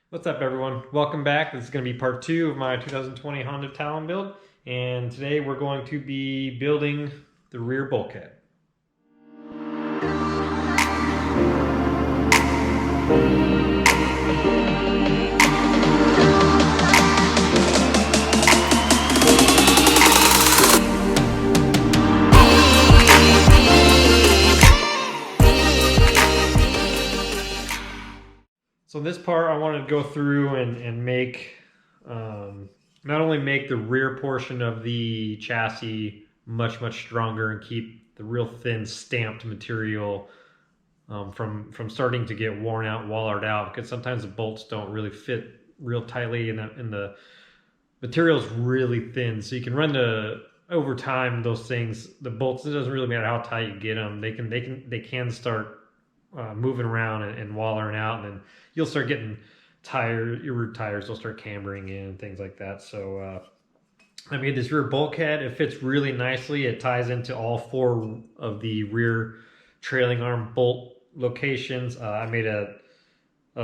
What's up, everyone? Welcome back. This is going to be part two of my 2020 Honda Talon build, and today we're going to be building the rear bulkhead. So in this part, I wanted to go through and make, not only make the rear portion of the chassis much stronger and keep the real thin stamped material from starting to get worn out, wallered out, because sometimes the bolts don't really fit real tightly, and the material's really thin. So you can run over time those things. The bolts, it doesn't really matter how tight you get them. They can start moving around and wallering out, and then you'll start getting your rear tires will start cambering in and things like that. So I made this rear bulkhead. It fits really nicely. It ties into all four of the rear trailing arm bolt locations. I made a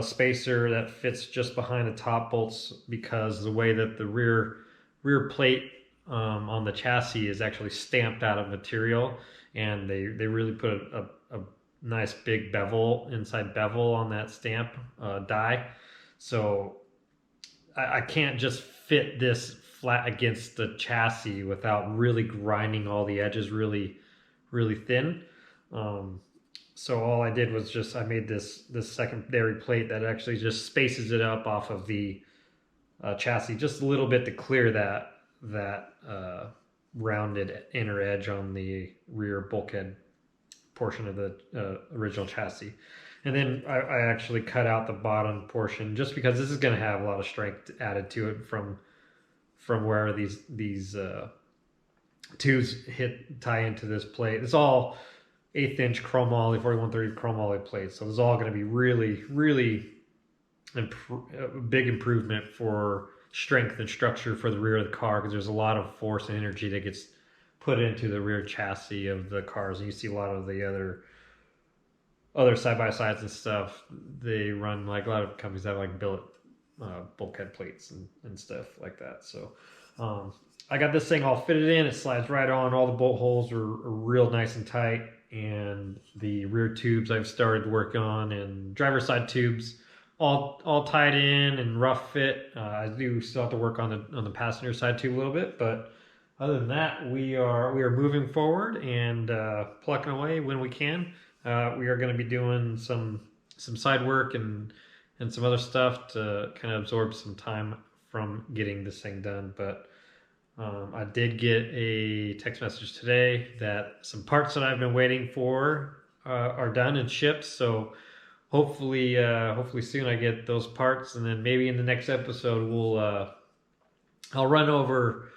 spacer that fits just behind the top bolts because the way that the rear plate on the chassis is actually stamped out of material, and they really put a nice big inside bevel on that stamp die. So I can't just fit this flat against the chassis without really grinding all the edges really thin. So all I did was I made this secondary plate that actually just spaces it up off of the chassis just a little bit to clear that rounded inner edge on the rear bulkhead portion of the original chassis. And then I actually cut out the bottom portion just because this is going to have a lot of strength added to it from where these tubes tie into this plate. It's all 1/8 inch chrome moly, 4130 chrome moly plates. So it's all going to be really a big improvement for strength and structure for the rear of the car, because there's a lot of force and energy that gets put into the rear chassis of the cars. And you see a lot of the other side-by-sides and stuff, they run, like a lot of companies have like billet bulkhead plates and stuff like that. So I got this thing all fitted in. It slides right on. All the bolt holes are real nice and tight, and the rear tubes I've started working on, and driver's side tubes all tied in and rough fit. I do still have to work on the passenger side tube a little bit, but other than that, we are moving forward and plucking away when we can. We are going to be doing some side work and some other stuff to kind of absorb some time from getting this thing done. But I did get a text message today that some parts that I've been waiting for are done and shipped. So hopefully soon I get those parts, and then maybe in the next episode I'll run over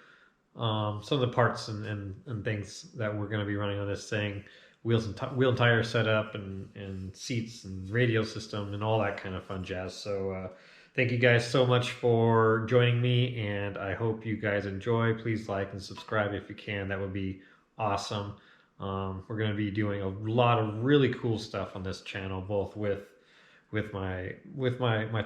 some of the parts and things that we're going to be running on this thing. Wheel and tire setup and seats and radio system and all that kind of fun jazz. So thank you guys so much for joining me, and I hope you guys enjoy. Please like and subscribe if you can. That would be awesome. We're going to be doing a lot of really cool stuff on this channel, both with my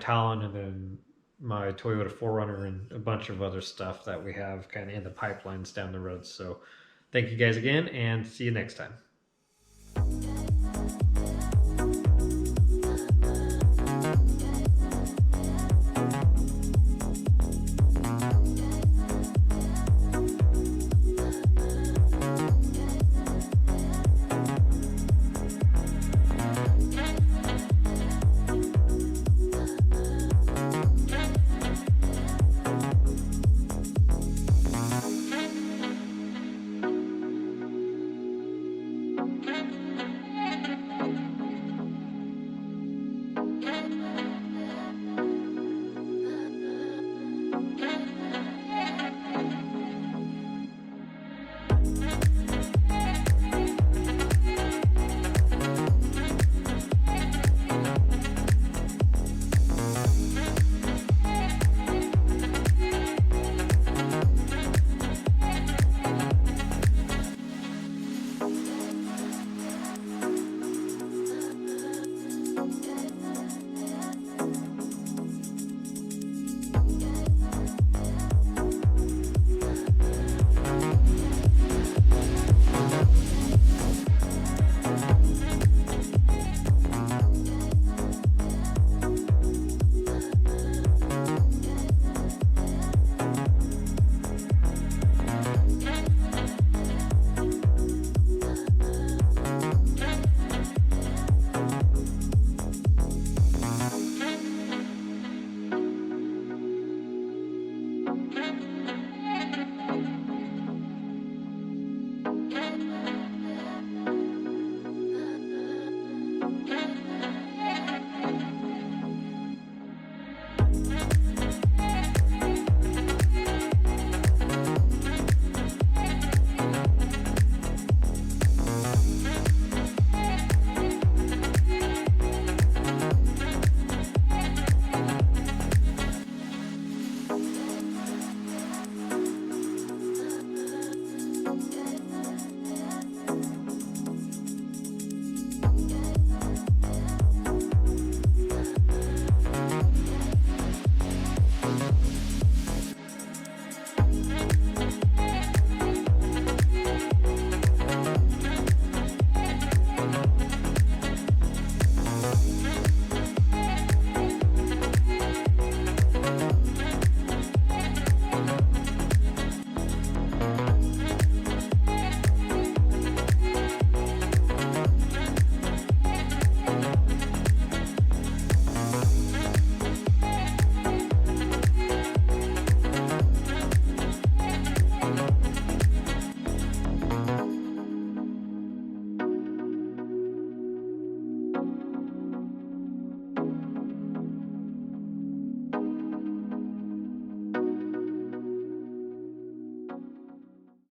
Talon, and then my Toyota 4Runner, and a bunch of other stuff that we have kind of in the pipelines down the road. So thank you guys again, and see you next time.